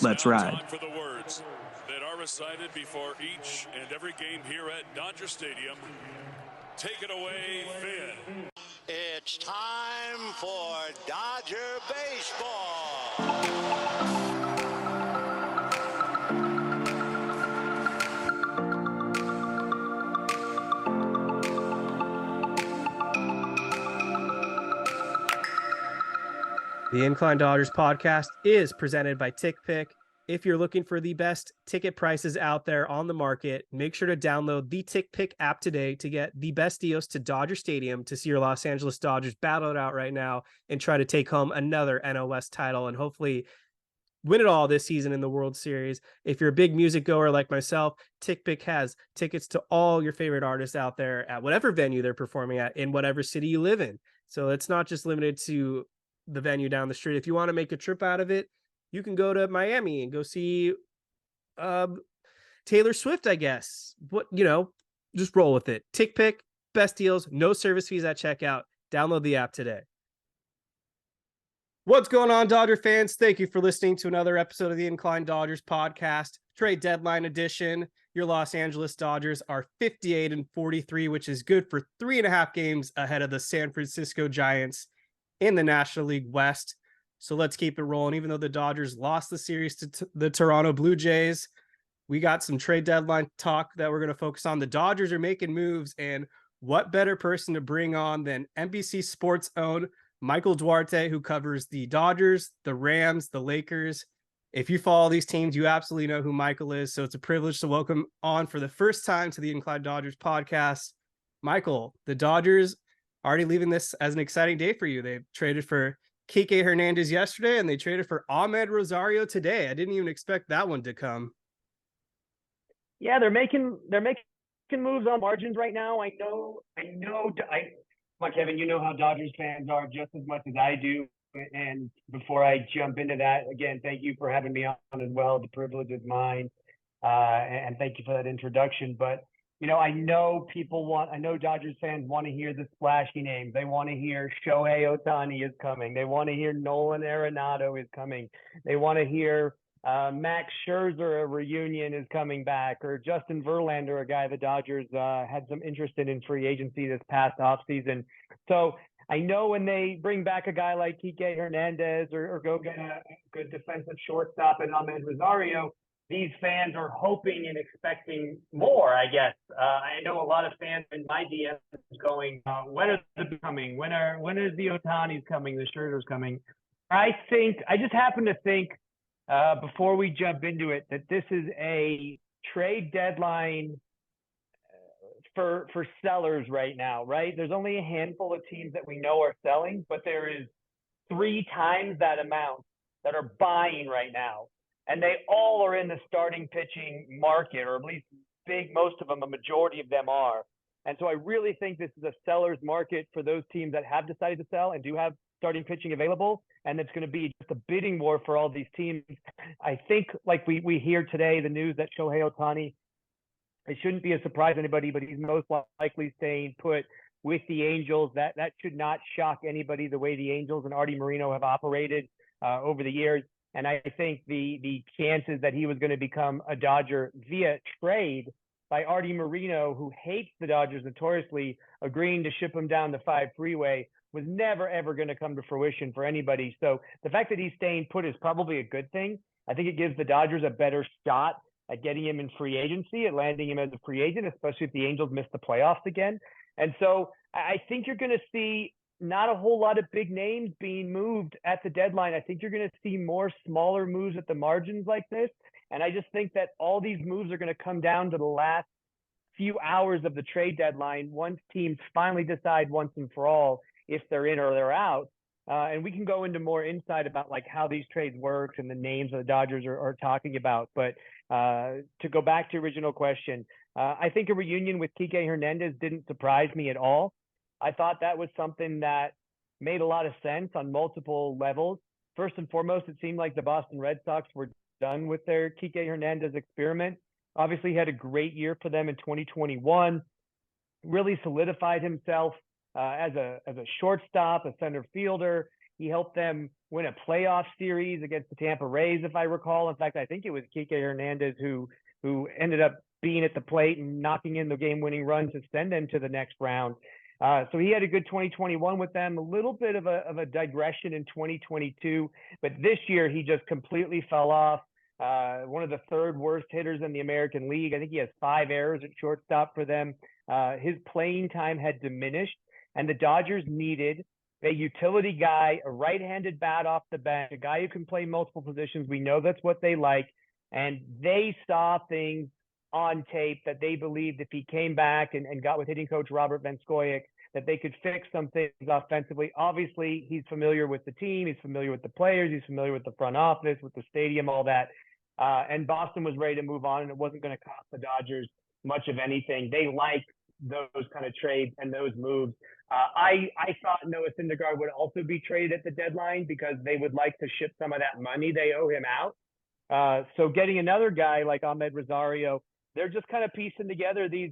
Let's ride. Time for the words that are recited before each and every game here at Dodger Stadium. Take it away, Finn. It's time for Dodger baseball. The Incline Dodgers podcast is presented by TickPick. If you're looking for the best ticket prices out there on the market, make sure to download the TickPick app today to get the best deals to Dodger Stadium to see your Los Angeles Dodgers battle it out right now and try to take home another NL West title and hopefully win it all this season in the World Series. If you're a big music goer like myself, TickPick has tickets to all your favorite artists out there at whatever venue they're performing at in whatever city you live in. So it's not just limited to the venue down the street. If you want to make a trip out of it, you can go to Miami and go see Taylor Swift, I guess. Just roll with it. TickPick, best deals, no service fees at checkout. Download the app today. What's going on, Dodger fans? Thank you for listening to another episode of the Incline Dodgers podcast, trade deadline edition. Your Los Angeles Dodgers are 58-43, which is good for 3.5 games ahead of the San Francisco Giants in the National League West. So let's keep it rolling. Even though the Dodgers lost the series to the Toronto Blue Jays, we got some trade deadline talk that we're going to focus on. The Dodgers are making moves, and what better person to bring on than NBC Sports' own Michael Duarte, who covers the Dodgers, the Rams, the Lakers. If you follow these teams, you absolutely know who Michael is. So it's a privilege to welcome on for the first time to the Incline Dodgers podcast. Michael, the Dodgers already leaving this as an exciting day for you. They traded for Kiké Hernandez yesterday, and they traded for Amed Rosario today. I didn't even expect that one to come. Yeah, they're making moves on margins right now. I know. Well, Kevin, you know how Dodgers fans are just as much as I do. And before I jump into that, again, thank you for having me on as well. The privilege is mine. And thank you for that introduction. But I know Dodgers fans want to hear the splashy names. They want to hear Shohei Ohtani is coming. They want to hear Nolan Arenado is coming. They want to hear Max Scherzer, a reunion, is coming back, or Justin Verlander, a guy the Dodgers had some interest in free agency this past offseason. So I know when they bring back a guy like Kiké Hernandez or go get a good defensive shortstop in Amed Rosario, these fans are hoping and expecting more, I guess. I know a lot of fans in my DMs going, when are they coming? When is the Ohtani's coming? The Scherzer's coming? I just happen to think, before we jump into it, that this is a trade deadline for sellers right now, right? There's only a handful of teams that we know are selling, but there is 3 times that amount that are buying right now. And they all are in the starting pitching market, or at least most of them, a majority of them are. And so I really think this is a seller's market for those teams that have decided to sell and do have starting pitching available. And it's going to be just a bidding war for all these teams. I think, like we hear today, the news that Shohei Ohtani, it shouldn't be a surprise to anybody, but he's most likely staying put with the Angels. That should not shock anybody, the way the Angels and Artie Moreno have operated over the years. And I think the chances that he was going to become a Dodger via trade by Artie Moreno, who hates the Dodgers notoriously, agreeing to ship him down the 5 freeway, was never, ever going to come to fruition for anybody. So the fact that he's staying put is probably a good thing. I think it gives the Dodgers a better shot at getting him in free agency, at landing him as a free agent, especially if the Angels miss the playoffs again. And so I think you're going to see not a whole lot of big names being moved at the deadline. I think you're going to see more smaller moves at the margins like this. And I just think that all these moves are going to come down to the last few hours of the trade deadline once teams finally decide once and for all if they're in or they're out. And we can go into more insight about like how these trades work and the names that the Dodgers are talking about. But to go back to your original question, I think a reunion with Kiké Hernandez didn't surprise me at all. I thought that was something that made a lot of sense on multiple levels. First and foremost, it seemed like the Boston Red Sox were done with their Kiké Hernandez experiment. Obviously, he had a great year for them in 2021, really solidified himself as a shortstop, a center fielder. He helped them win a playoff series against the Tampa Rays, if I recall. In fact, I think it was Kiké Hernandez who ended up being at the plate and knocking in the game-winning run to send them to the next round. So he had a good 2021 with them, a little bit of a digression in 2022, but this year he just completely fell off. One of the third worst hitters in the American League. I think he has 5 errors at shortstop for them. His playing time had diminished, and the Dodgers needed a utility guy, a right-handed bat off the bench, a guy who can play multiple positions. We know that's what they like, and they saw things on tape that they believed if he came back and got with hitting coach Robert Van Scoyoc, that they could fix some things offensively. Obviously, he's familiar with the team. He's familiar with the players. He's familiar with the front office, with the stadium, all that. And Boston was ready to move on, and it wasn't going to cost the Dodgers much of anything. They like those kind of trades and those moves. I thought Noah Syndergaard would also be traded at the deadline because they would like to ship some of that money they owe him out. So getting another guy like Amed Rosario, they're just kind of piecing together these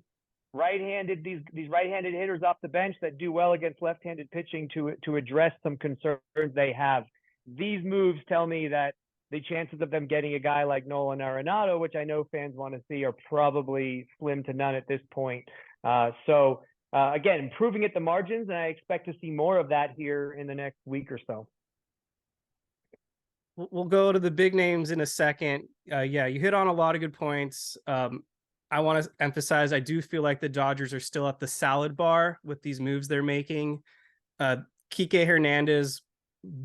right-handed hitters off the bench that do well against left-handed pitching to address some concerns they have. These moves tell me that the chances of them getting a guy like Nolan Arenado, which I know fans want to see, are probably slim to none at this point. Again, improving at the margins, and I expect to see more of that here in the next week or so. We'll go to the big names in a second. Yeah, you hit on a lot of good points. I want to emphasize, I do feel like the Dodgers are still at the salad bar with these moves they're making. Kiké Hernandez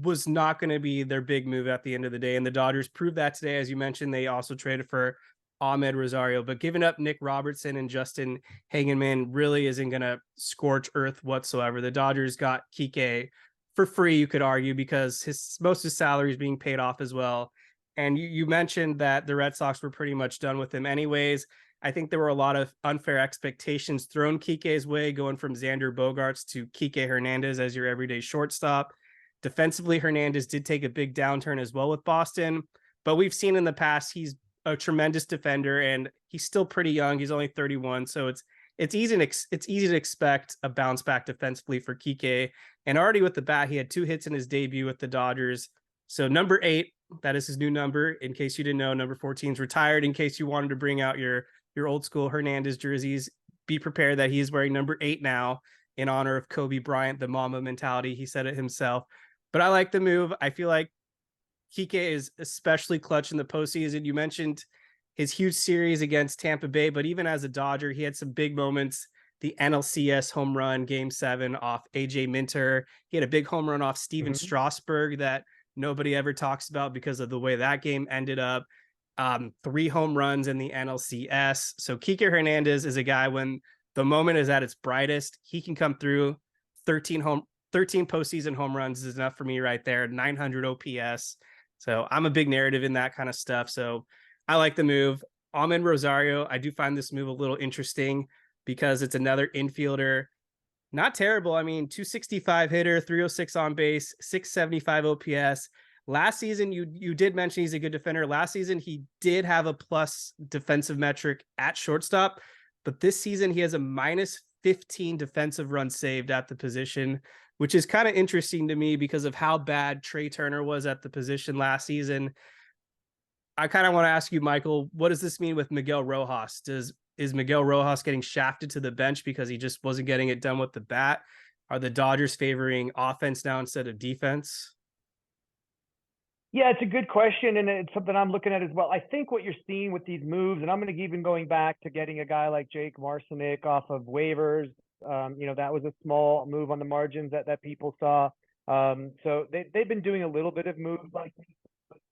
was not going to be their big move at the end of the day, and the Dodgers proved that today. As you mentioned, they also traded for Amed Rosario, but giving up Nick Robertson and Justin Hagenman really isn't going to scorch earth whatsoever. The Dodgers got Kiké for free, you could argue, because most of his salary is being paid off as well. And you mentioned that the Red Sox were pretty much done with him anyways. I think there were a lot of unfair expectations thrown Kiké's way, going from Xander Bogaerts to Kiké Hernandez as your everyday shortstop. Defensively, Hernandez did take a big downturn as well with Boston, but we've seen in the past he's a tremendous defender, and he's still pretty young. He's only 31, so it's easy to expect a bounce back defensively for Kiké. And already with the bat, he had 2 hits in his debut with the Dodgers. So number 8, that is his new number. In case you didn't know, number 14 is retired. In case you wanted to bring out your old school Hernandez jerseys, be prepared that he is wearing number 8 now in honor of Kobe Bryant, the Mamba mentality. He said it himself. But I like the move. I feel like Kiké is especially clutch in the postseason. You mentioned his huge series against Tampa Bay, but even as a Dodger, he had some big moments. The NLCS home run, Game 7 off AJ Minter. He had a big home run off Steven Strasburg that nobody ever talks about because of the way that game ended up. 3 home runs in the NLCS. So Kiké Hernandez is a guy, when the moment is at its brightest, he can come through. 13 postseason home runs is enough for me right there. 900 OPS. So I'm a big narrative in that kind of stuff. So I like the move. Amed Rosario, I do find this move a little interesting because it's another infielder. Not terrible. I mean, 265 hitter, 306 on base, 675 OPS. Last season, you did mention he's a good defender. Last season, he did have a plus defensive metric at shortstop, but this season he has a minus 15 defensive runs saved at the position, which is kind of interesting to me because of how bad Trey Turner was at the position last season. I kind of want to ask you, Michael, what does this mean with Miguel Rojas? Is Miguel Rojas getting shafted to the bench because he just wasn't getting it done with the bat? Are the Dodgers favoring offense now instead of defense? Yeah, it's a good question, and it's something I'm looking at as well. I think what you're seeing with these moves, and I'm going to even going back to getting a guy like Jake Marcinek off of waivers. That was a small move on the margins that people saw. So they've been doing a little bit of moves like this.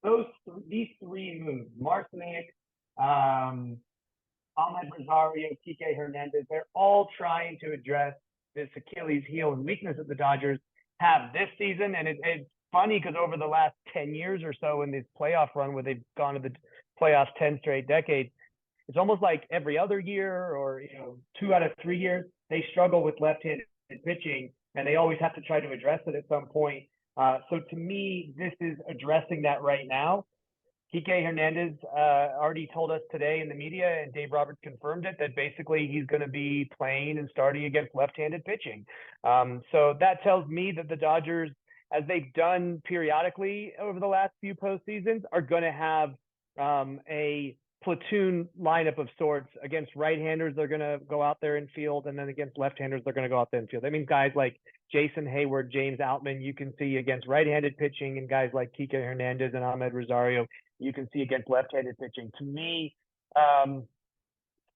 But these 3 moves, Marcinek, Amed Rosario, Kiké Hernandez, they're all trying to address this Achilles heel and weakness that the Dodgers have this season, and it's funny because over the last 10 years or so in this playoff run where they've gone to the playoffs 10 straight decades, it's almost like every other year or 2 out of 3 years, they struggle with left-handed pitching, and they always have to try to address it at some point. So to me, this is addressing that right now. Kiké Hernandez already told us today in the media, and Dave Roberts confirmed it, that basically he's going to be playing and starting against left-handed pitching. So that tells me that the Dodgers as they've done periodically over the last few postseasons, are going to have a platoon lineup of sorts. Against right-handers, they're going to go out there and field, and then against left-handers, they're going to go out there and field. That means guys like Jason Hayward, James Outman, you can see against right-handed pitching, and guys like Kiké Hernandez and Amed Rosario, you can see against left-handed pitching. To me,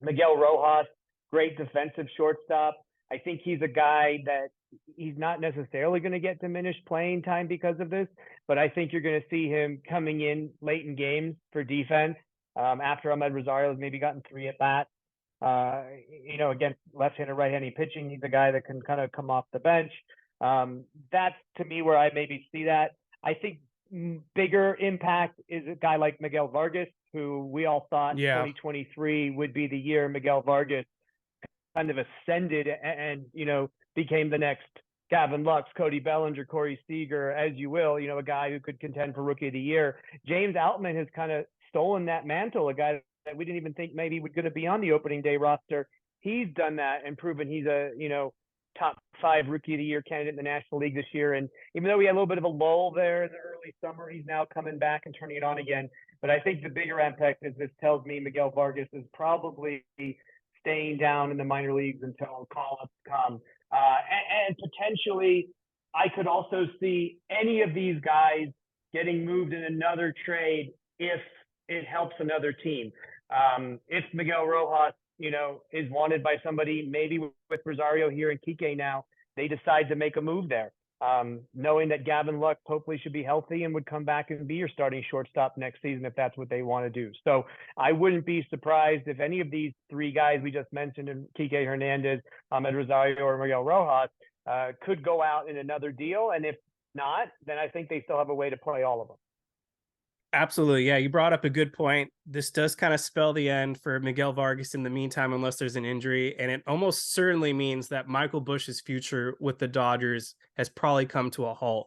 Miguel Rojas, great defensive shortstop. I think he's a guy that he's not necessarily going to get diminished playing time because of this, but I think you're going to see him coming in late in games for defense. After Amed Rosario has maybe gotten 3 at bats, against left-handed, right-handed pitching, he's a guy that can kind of come off the bench. That's to me where I maybe see that. I think bigger impact is a guy like Miguel Vargas, who we all thought 2023 would be the year Miguel Vargas kind of ascended and became the next Gavin Lux, Cody Bellinger, Corey Seager, as you will, a guy who could contend for Rookie of the Year. James Outman has kind of stolen that mantle, a guy that we didn't even think maybe was going to be on the opening day roster. He's done that and proven he's a, top 5 Rookie of the Year candidate in the National League this year. And even though we had a little bit of a lull there in the early summer, he's now coming back and turning it on again. But I think the bigger impact is this tells me Miguel Vargas is probably staying down in the minor leagues until call-ups come. And potentially, I could also see any of these guys getting moved in another trade if it helps another team. If Miguel Rojas, is wanted by somebody, maybe with Rosario here and Kiké now, they decide to make a move there, knowing that Gavin Lux hopefully should be healthy and would come back and be your starting shortstop next season if that's what they want to do. So I wouldn't be surprised if any of these 3 guys we just mentioned, Kiké Hernandez, Amed Rosario, or Miguel Rojas, could go out in another deal. And if not, then I think they still have a way to play all of them. Absolutely. Yeah, you brought up a good point. This does kind of spell the end for Miguel Vargas in the meantime, unless there's an injury. And it almost certainly means that Michael Busch's future with the Dodgers has probably come to a halt.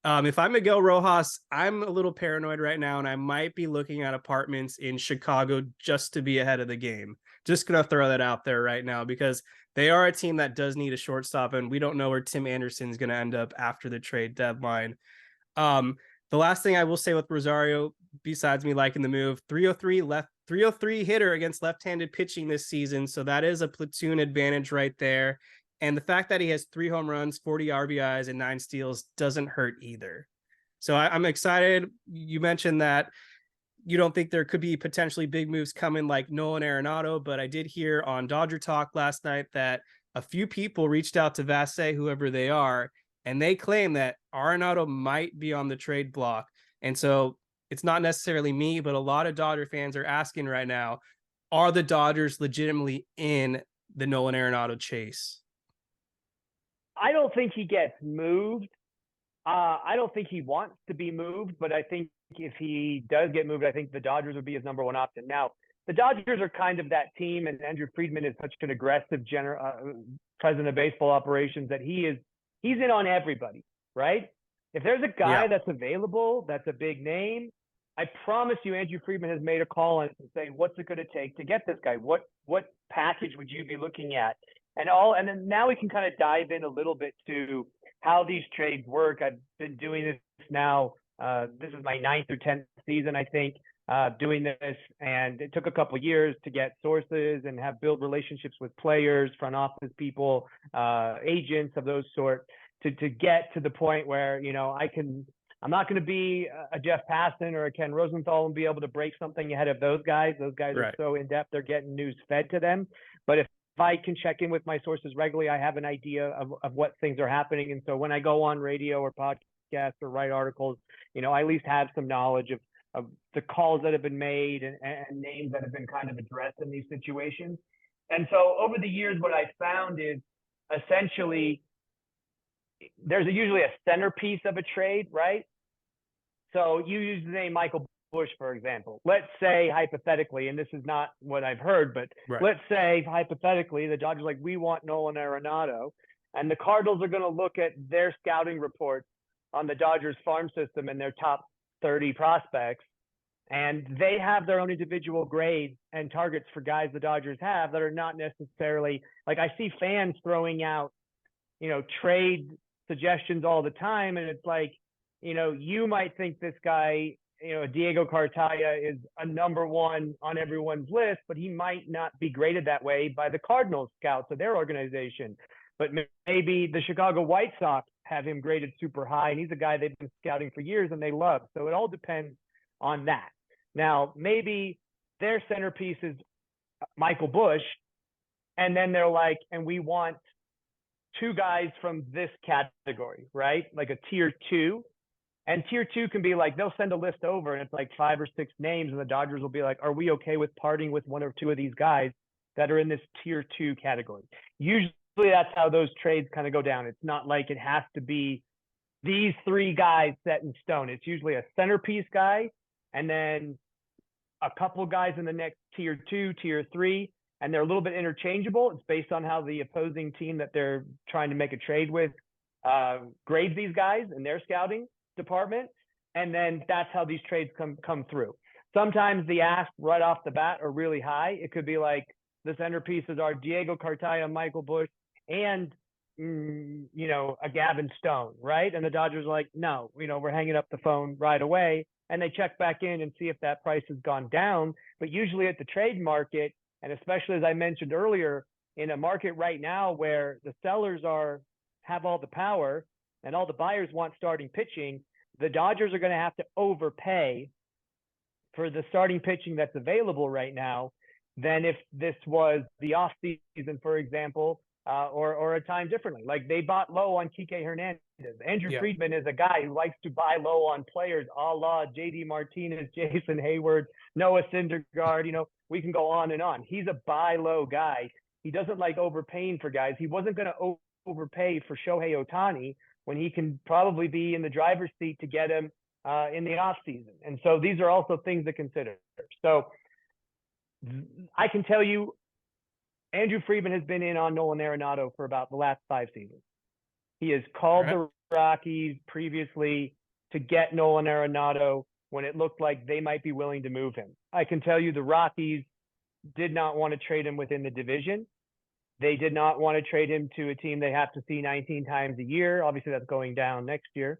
If I'm Miguel Rojas, I'm a little paranoid right now, and I might be looking at apartments in Chicago just to be ahead of the game. Just going to throw that out there right now, because they are a team that does need a shortstop, and we don't know where Tim Anderson is going to end up after the trade deadline. The last thing I will say with Rosario, besides me liking the move, 303 hitter against left-handed pitching this season. So that is a platoon advantage right there. And the fact that he has 3 home runs, 40 RBIs, and 9 steals doesn't hurt either. So I'm excited. You mentioned that you don't think there could be potentially big moves coming like Nolan Arenado, but I did hear on Dodger Talk last night that a few people reached out to Vassay, whoever they are, and they claim that Arenado might be on the trade block. And so it's not necessarily me, but a lot of Dodger fans are asking right now, are the Dodgers legitimately in the Nolan Arenado chase? I don't think he gets moved. I don't think he wants to be moved, but I think if he does get moved, I think the Dodgers would be his number 1 option. Now, the Dodgers are kind of that team, and Andrew Friedman is such an aggressive president of baseball operations that he's in on everybody, right? If there's a guy that's available, that's a big name, I promise you Andrew Friedman has made a call on it to say, what's it going to take to get this guy? What package would you be looking at? And then now we can kind of dive in a little bit to how these trades work. I've been doing this now. This is my 9th or 10th season, I think, doing this. And it took a couple of years to get sources and build relationships with players, front office people, agents of those sorts to get to the point where, I'm not going to be a Jeff Passan or a Ken Rosenthal and be able to break something ahead of those guys. Those guys are so in depth, they're getting news fed to them. But if I can check in with my sources regularly, I have an idea of what things are happening. And so when I go on radio or podcasts or write articles, I at least have some knowledge of the calls that have been made and names that have been kind of addressed in these situations. And so over the years, what I found is essentially there's usually a centerpiece of a trade, right? So you use the name Michael Busch, for example. Let's say hypothetically, and this is not what I've heard, but let's say hypothetically the Dodgers like, we want Nolan Arenado, and the Cardinals are going to look at their scouting reports on the Dodgers farm system and their top 30 prospects, and they have their own individual grades and targets for guys the Dodgers have that are not necessarily like, I see fans throwing out, trade suggestions all the time. And it's like, you might think this guy, Diego Cartaya is a number one on everyone's list, but he might not be graded that way by the Cardinals scouts of their organization. But maybe the Chicago White Sox have him graded super high, and he's a guy they've been scouting for years and they love. So it all depends on that. Now, maybe their centerpiece is Michael Busch, and then they're like, and we want two guys from this category, right? Like a tier 2. And tier 2 can be like, they'll send a list over and it's like 5 or 6 names, and the Dodgers will be like, are we okay with parting with 1 or 2 of these guys that are in this tier 2 category? Usually that's how those trades kind of go down. It's not like it has to be these 3 guys set in stone. It's usually a centerpiece guy and then a couple of guys in the next tier 2, tier 3, and they're a little bit interchangeable. It's based on how the opposing team that they're trying to make a trade with grades these guys in their scouting department, and then that's how these trades come through. Sometimes the asks right off the bat are really high. It could be like the centerpieces are Diego Cartaya, Michael Busch, and a Gavin Stone, right? And the Dodgers are like, no, we're hanging up the phone right away, and they check back in and see if that price has gone down. But usually at the trade market, and especially as I mentioned earlier, in a market right now where the sellers have all the power and all the buyers want starting pitching, the Dodgers are going to have to overpay for the starting pitching that's available right now than if this was the off season, for example, or a time differently. Like they bought low on Kiké Hernandez. Andrew Friedman is a guy who likes to buy low on players, a la JD Martinez, Jason Hayward, Noah Syndergaard. We can go on and on. He's a buy low guy. He doesn't like overpaying for guys. He wasn't going to overpay for Shohei Ohtani when he can probably be in the driver's seat to get him in the off season. And so these are also things to consider. So I can tell you, Andrew Friedman has been in on Nolan Arenado for about the last 5 seasons. He has called the Rockies previously to get Nolan Arenado when it looked like they might be willing to move him. I can tell you the Rockies did not want to trade him within the division. They did not want to trade him to a team they have to see 19 times a year. Obviously, that's going down next year.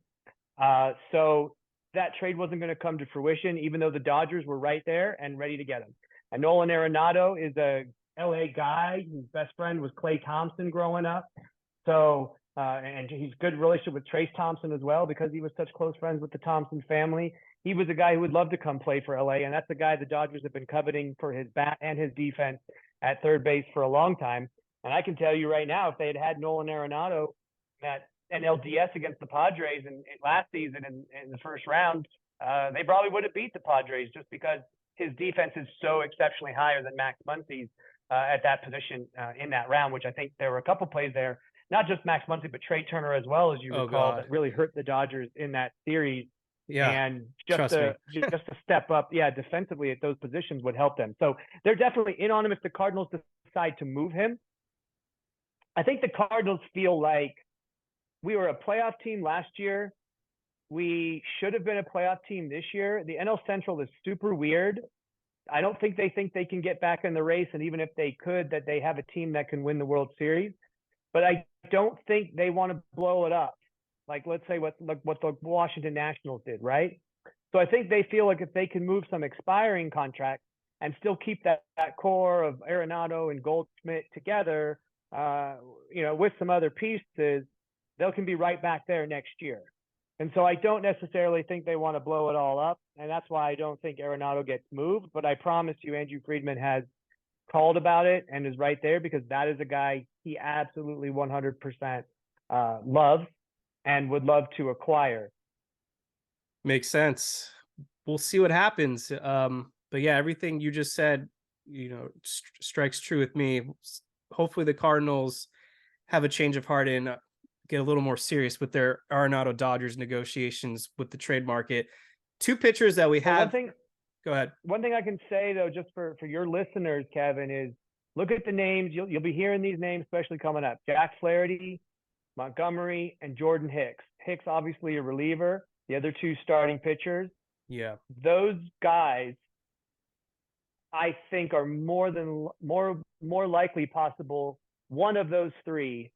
So that trade wasn't going to come to fruition, even though the Dodgers were right there and ready to get him. And Nolan Arenado is a LA guy whose best friend was Klay Thompson growing up. So, and he's good relationship with Trace Thompson as well, because he was such close friends with the Thompson family. He was a guy who would love to come play for LA, and that's the guy the Dodgers have been coveting for his bat and his defense at third base for a long time. And I can tell you right now, if they had Nolan Arenado at NLDS against the Padres in last season in the first round, they probably would have beat the Padres just because his defense is so exceptionally higher than Max Muncy's at that position in that round, which I think there were a couple plays there, not just Max Muncy, but Trey Turner as well, as you recall, that really hurt the Dodgers in that series. Yeah, and just to step up, defensively at those positions would help them. So they're definitely in on him if the Cardinals decide to move him. I think the Cardinals feel like we were a playoff team last year. We should have been a playoff team this year. The NL Central is super weird. I don't think they can get back in the race, and even if they could, that they have a team that can win the World Series. But I don't think they want to blow it up. Like, let's say what the Washington Nationals did, right? So I think they feel like if they can move some expiring contracts and still keep that core of Arenado and Goldschmidt together, with some other pieces, they can be right back there next year. And so I don't necessarily think they want to blow it all up. And that's why I don't think Arenado gets moved. But I promise you, Andrew Friedman has called about it and is right there, because that is a guy he absolutely 100% loves and would love to acquire. Makes sense. We'll see what happens. But yeah, everything you just said, strikes true with me. Hopefully the Cardinals have a change of heart and get a little more serious with their Arenado Dodgers negotiations with the trade market. 2 pitchers that we have. Go ahead. One thing I can say, though, just for your listeners, Kevin, is look at the names. You'll be hearing these names, especially coming up. Jack Flaherty, Montgomery, and Jordan Hicks. Hicks, obviously a reliever. The other 2 starting pitchers. Yeah. Those guys, I think, are more likely possible. One of those 3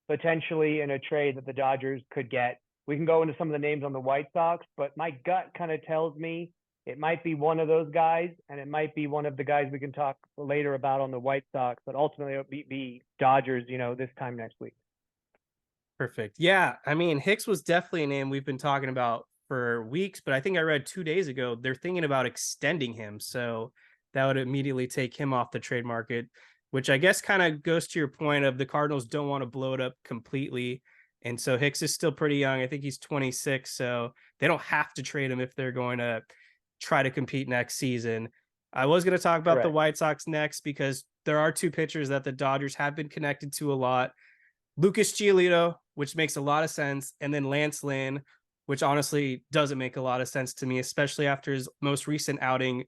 potentially in a trade that the Dodgers could get. We can go into some of the names on the White Sox, but my gut kind of tells me it might be one of those guys, and it might be one of the guys we can talk later about on the White Sox, but ultimately it'll be Dodgers, this time next week. Perfect. Yeah. I mean, Hicks was definitely a name we've been talking about for weeks, but I think I read 2 days ago they're thinking about extending him. So that would immediately take him off the trade market, which I guess kind of goes to your point of the Cardinals don't want to blow it up completely. And so Hicks is still pretty young. I think he's 26. So they don't have to trade him if they're going to try to compete next season. I was going to talk about the White Sox next because there are two pitchers that the Dodgers have been connected to a lot. Lucas Giolito, which makes a lot of sense, and then Lance Lynn, which honestly doesn't make a lot of sense to me, especially after his most recent outing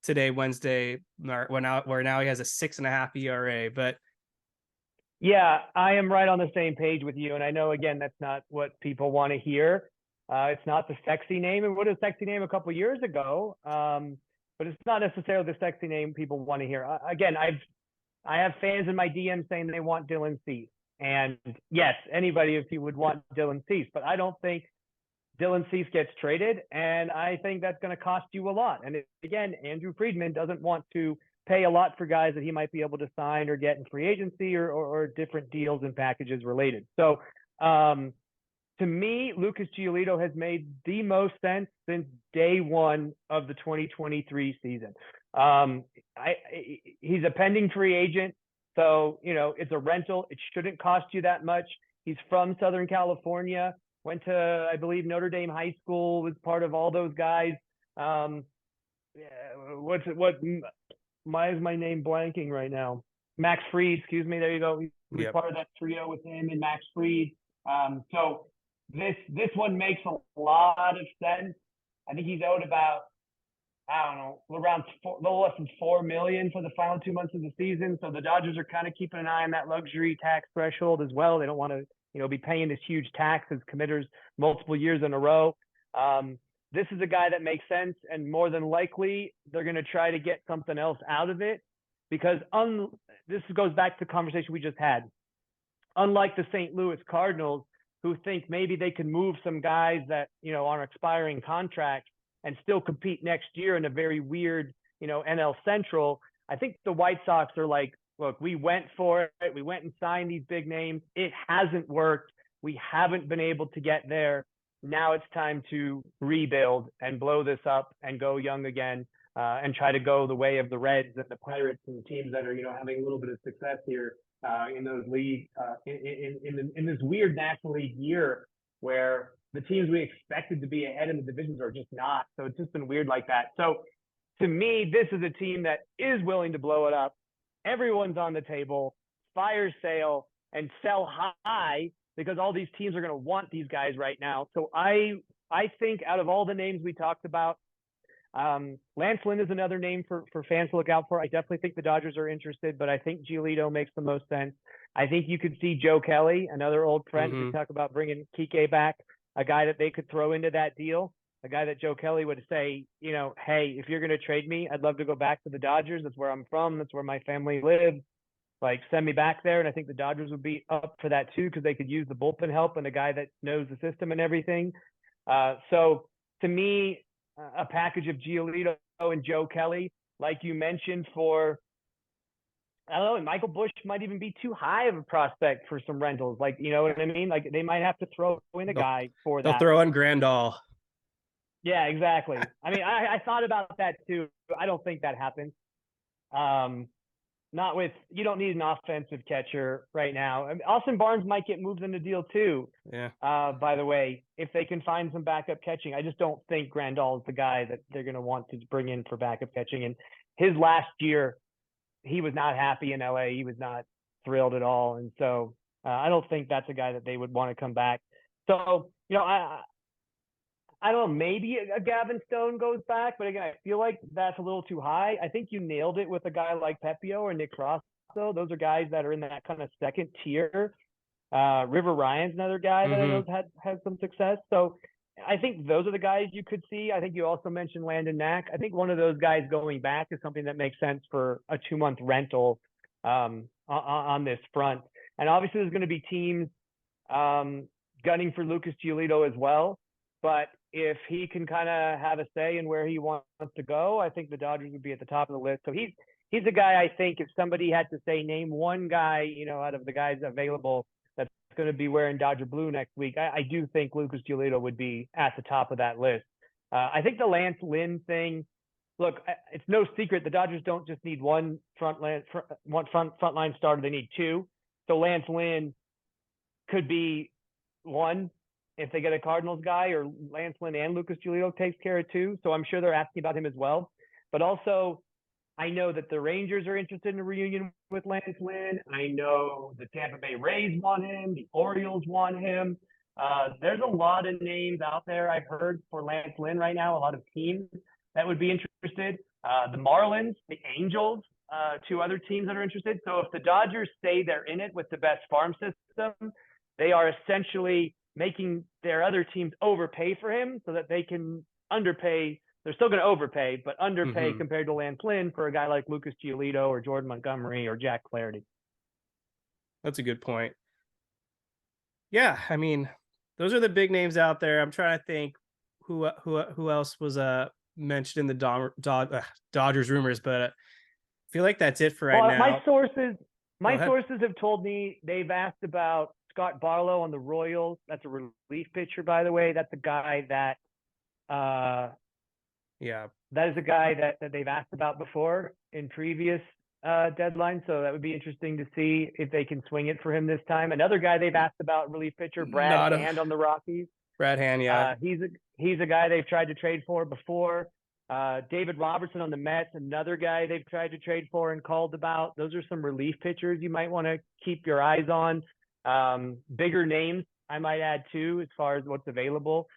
today, Wednesday, where now he has a 6.5 ERA. But yeah, I am right on the same page with you. And I know, again, that's not what people want to hear. It's not the sexy name. It was a sexy name a couple years ago, but it's not necessarily the sexy name people want to hear. Again, I have fans in my DM saying they want Dylan Cease. And yes, anybody if you would want Dylan Cease, but I don't think Dylan Cease gets traded, and I think that's going to cost you a lot. And again, Andrew Friedman doesn't want to pay a lot for guys that he might be able to sign or get in free agency or different deals and packages related. So to me, Lucas Giolito has made the most sense since day one of the 2023 season. He's a pending free agent. So, it's a rental. It shouldn't cost you that much. He's from Southern California, went to, I believe, Notre Dame High School, was part of all those guys. Why is my name blanking right now? Max Fried, excuse me. There you go. He was part of that trio with him and Max Fried. So this one makes a lot of sense. I think he's owed about, I don't know, around a little less than $4 million for the final 2 months of the season. So the Dodgers are kind of keeping an eye on that luxury tax threshold as well. They don't want to, be paying this huge tax as committers multiple years in a row. This is a guy that makes sense, and more than likely they're going to try to get something else out of it because this goes back to the conversation we just had. Unlike the St. Louis Cardinals, who think maybe they can move some guys that, on expiring contracts and still compete next year in a very weird, NL Central. I think the White Sox are like, look, we went for it. We went and signed these big names. It hasn't worked. We haven't been able to get there. Now it's time to rebuild and blow this up and go young again and try to go the way of the Reds and the Pirates and the teams that are, having a little bit of success here in those leagues in this weird National League year where the teams we expected to be ahead in the divisions are just not. So it's just been weird like that. So to me, this is a team that is willing to blow it up. Everyone's on the table, fire sale, and sell high because all these teams are going to want these guys right now. So I think out of all the names we talked about, Lance Lynn is another name for fans to look out for. I definitely think the Dodgers are interested, but I think Giolito makes the most sense. I think you could see Joe Kelly, another old friend. We talk about bringing Kiké back, a guy that they could throw into that deal, a guy that Joe Kelly would say, hey, if you're going to trade me, I'd love to go back to the Dodgers. That's where I'm from. That's where my family lives. Like, send me back there. And I think the Dodgers would be up for that too, because they could use the bullpen help and a guy that knows the system and everything. So to me, a package of Giolito and Joe Kelly, like you mentioned, for, I don't know, and Michael Busch might even be too high of a prospect for some rentals. Like, you know what I mean? Like, they might have to throw in a guy for that. They'll throw in Grandal. Yeah, exactly. I mean, I thought about that too. I don't think that happens. Not with, you don't need an offensive catcher right now. I mean, Austin Barnes might get moved in the deal too. Yeah. By the way, if they can find some backup catching, I just don't think Grandal is the guy that they're going to want to bring in for backup catching. And his last year, he was not happy in LA. He was not thrilled at all. And so I don't think that's a guy that they would want to come back. So, I don't know, maybe a Gavin Stone goes back, but again, I feel like that's a little too high. I think you nailed it with a guy like Pepio or Nick Rosso. Those are guys that are in that kind of second tier. River Ryan's another guy that I know has some success. So I think those are the guys you could see. I think you also mentioned Landon Knack. I think one of those guys going back is something that makes sense for a 2-month rental on this front. And obviously there's going to be teams gunning for Lucas Giolito as well. But if he can kind of have a say in where he wants to go, I think the Dodgers would be at the top of the list. So he's a guy, I think, if somebody had to say name one guy, out of the guys available that's going to be wearing Dodger blue next week, I do think Lucas Giolito would be at the top of that list. I think the Lance Lynn thing, look, it's no secret the Dodgers don't just need one frontline starter; they need two. So Lance Lynn could be one if they get a Cardinals guy, or Lance Lynn and Lucas Giolito takes care of two. So I'm sure they're asking about him as well. But also, I know that the Rangers are interested in a reunion with Lance Lynn. I know the Tampa Bay Rays want him. The Orioles want him. There's a lot of names out there I've heard for Lance Lynn right now, a lot of teams that would be interested. The Marlins, the Angels, two other teams that are interested. So if the Dodgers say they're in it with the best farm system, they are essentially making their other teams overpay for him so that they can underpay. They're still going to overpay, but underpay compared to Lance Lynn for a guy like Lucas Giolito or Jordan Montgomery or Jack Flaherty. That's a good point. Yeah, I mean, those are the big names out there. I'm trying to think who else was mentioned in the Dodgers rumors, but I feel like that's it for right now. My sources have told me they've asked about Scott Barlow on the Royals. That's a relief pitcher, by the way. That's a guy that that is a guy that they've asked about before in previous deadlines. So that would be interesting to see if they can swing it for him this time. Another guy they've asked about, relief pitcher Brad Hand on the Rockies. Brad Hand, yeah. He's a guy they've tried to trade for before. David Robertson on the Mets, another guy they've tried to trade for and called about. Those are some relief pitchers you might want to keep your eyes on. Bigger names I might add too, as far as what's available.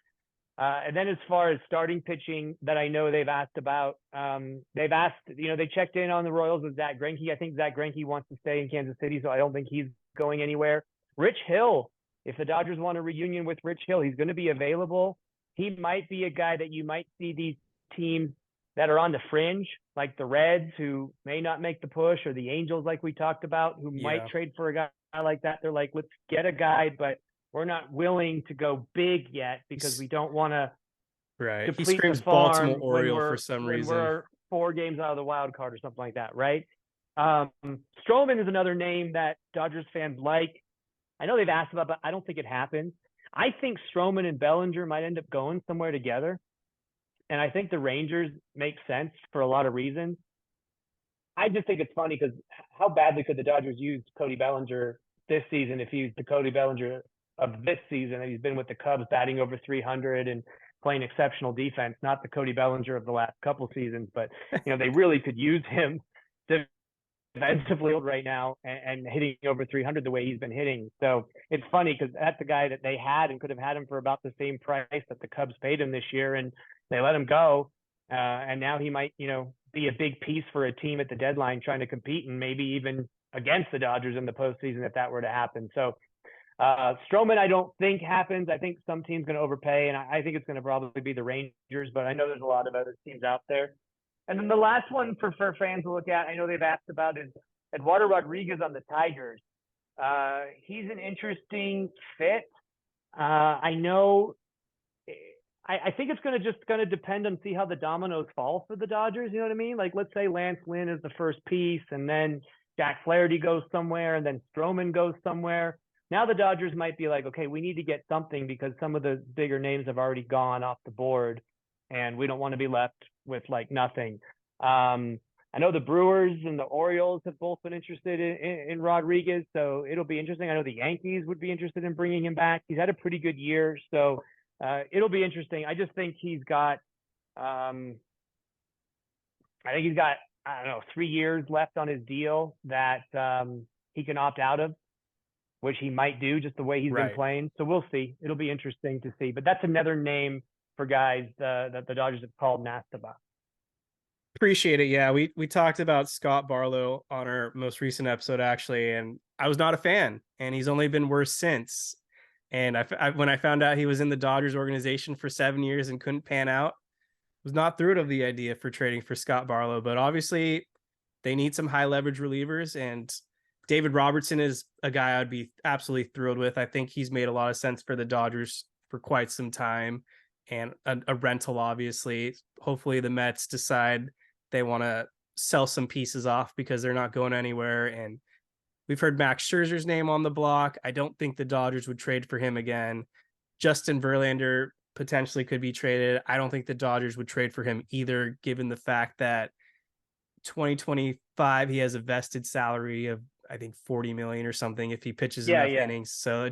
And then as far as starting pitching that I know they've asked about, they checked in on the Royals with Zach Greinke. I think Zach Greinke wants to stay in Kansas City, so I don't think he's going anywhere. Rich Hill, if the Dodgers want a reunion with Rich Hill, he's going to be available. He might be a guy that you might see these teams that are on the fringe, like the Reds, who may not make the push, or the Angels, like we talked about, who might trade for a guy like that. They're like, let's get a guy, but we're not willing to go big yet because we don't want to. Right. He screams Baltimore Oriole for some reason. We're 4 games out of the wild card or something like that, right? Stroman is another name that Dodgers fans like. I know they've asked about, but I don't think it happens. I think Stroman and Bellinger might end up going somewhere together. And I think the Rangers make sense for a lot of reasons. I just think it's funny because how badly could the Dodgers use Cody Bellinger this season if he used the Cody Bellinger of this season, and he's been with the Cubs batting over 300 and playing exceptional defense, not the Cody Bellinger of the last couple seasons, but they really could use him defensively right now and hitting over 300 the way he's been hitting. So it's funny because that's a guy that they had and could have had him for about the same price that the Cubs paid him this year, and they let him go. And now he might, be a big piece for a team at the deadline trying to compete and maybe even against the Dodgers in the postseason if that were to happen. So Stroman, I don't think happens. I think some team's going to overpay, and I think it's going to probably be the Rangers, but I know there's a lot of other teams out there. And then the last one for fans to look at, I know they've asked about, is Eduardo Rodriguez on the Tigers. He's an interesting fit. I think it's going to depend on see how the dominoes fall for the Dodgers. You know what I mean? Like, let's say Lance Lynn is the first piece, and then Jack Flaherty goes somewhere, and then Stroman goes somewhere. Now the Dodgers might be like, okay, we need to get something because some of the bigger names have already gone off the board, and we don't want to be left with like nothing. I know the Brewers and the Orioles have both been interested in Rodriguez, so it'll be interesting. I know the Yankees would be interested in bringing him back. He's had a pretty good year, so it'll be interesting. I just think he's got, I don't know, 3 years left on his deal that he can opt out of, which he might do just the way he's been playing. So we'll see. It'll be interesting to see. But that's another name for guys that the Dodgers have called and asked about. Appreciate it. Yeah, we talked about Scott Barlow on our most recent episode, actually, and I was not a fan, and he's only been worse since. And when I found out he was in the Dodgers organization for 7 years and couldn't pan out, was not thrilled of the idea for trading for Scott Barlow. But obviously, they need some high leverage relievers, and David Robertson is a guy I'd be absolutely thrilled with. I think he's made a lot of sense for the Dodgers for quite some time, and a rental, obviously. Hopefully the Mets decide they want to sell some pieces off because they're not going anywhere. And we've heard Max Scherzer's name on the block. I don't think the Dodgers would trade for him again. Justin Verlander potentially could be traded. I don't think the Dodgers would trade for him either, given the fact that 2025 he has a vested salary of, I think, 40 million or something if he pitches enough innings. So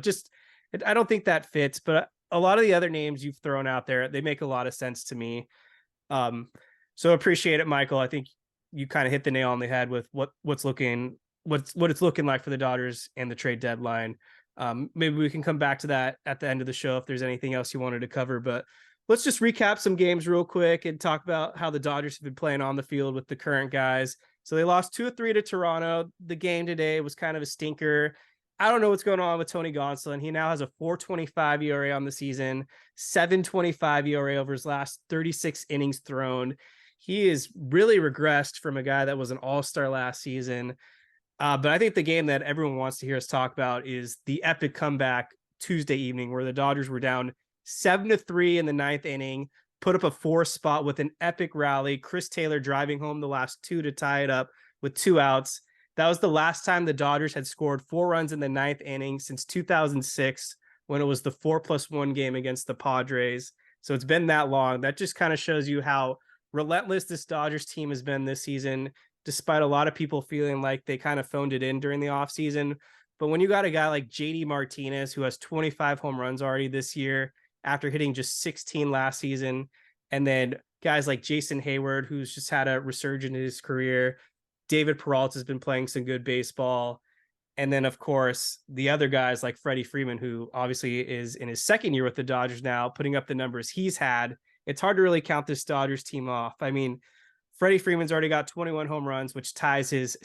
I don't think that fits. But a lot of the other names you've thrown out there, they make a lot of sense to me. So appreciate it, Michael. I think you kind of hit the nail on the head with what it's looking like for the Dodgers and the trade deadline. Maybe we can come back to that at the end of the show if there's anything else you wanted to cover, but let's just recap some games real quick and talk about how the Dodgers have been playing on the field with the current guys. So they lost 2-3 to Toronto. The game today was kind of a stinker. I don't know what's going on with Tony Gonsolin. He now has a 4.25 ERA on the season, 7.25 ERA over his last 36 innings thrown. He is really regressed from a guy that was an all-star last season. But I think the game that everyone wants to hear us talk about is the epic comeback Tuesday evening where the Dodgers were down 7-3 in the ninth inning, put up a 4 spot with an epic rally. Chris Taylor driving home the last 2 to tie it up with 2 outs. That was the last time the Dodgers had scored 4 runs in the ninth inning since 2006, when it was the 4+1 game against the Padres. So it's been that long. That just kind of shows you how relentless this Dodgers team has been this season, despite a lot of people feeling like they kind of phoned it in during the offseason. But when you got a guy like JD Martinez, who has 25 home runs already this year after hitting just 16 last season, and then guys like Jason Hayward, who's just had a resurgence in his career, David Peralta has been playing some good baseball. And then, of course, the other guys like Freddie Freeman, who obviously is in his second year with the Dodgers now, putting up the numbers he's had. It's hard to really count this Dodgers team off. I mean, Freddie Freeman's already got 21 home runs, which ties his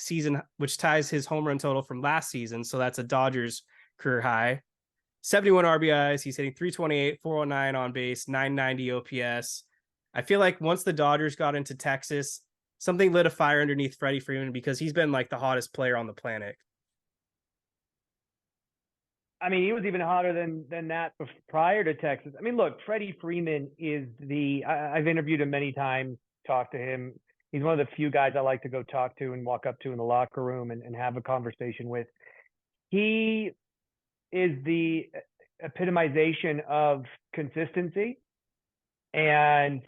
home run total from last season. So that's a Dodgers career high. 71 RBIs. He's hitting 328, 409 on base, 990 OPS. I feel like once the Dodgers got into Texas, something lit a fire underneath Freddie Freeman because he's been like the hottest player on the planet. I mean, he was even hotter than that prior to Texas. I mean, look, Freddie Freeman is I've interviewed him many times, talked to him. He's one of the few guys I like to go talk to and walk up to in the locker room and have a conversation with. He is the epitomization of consistency. And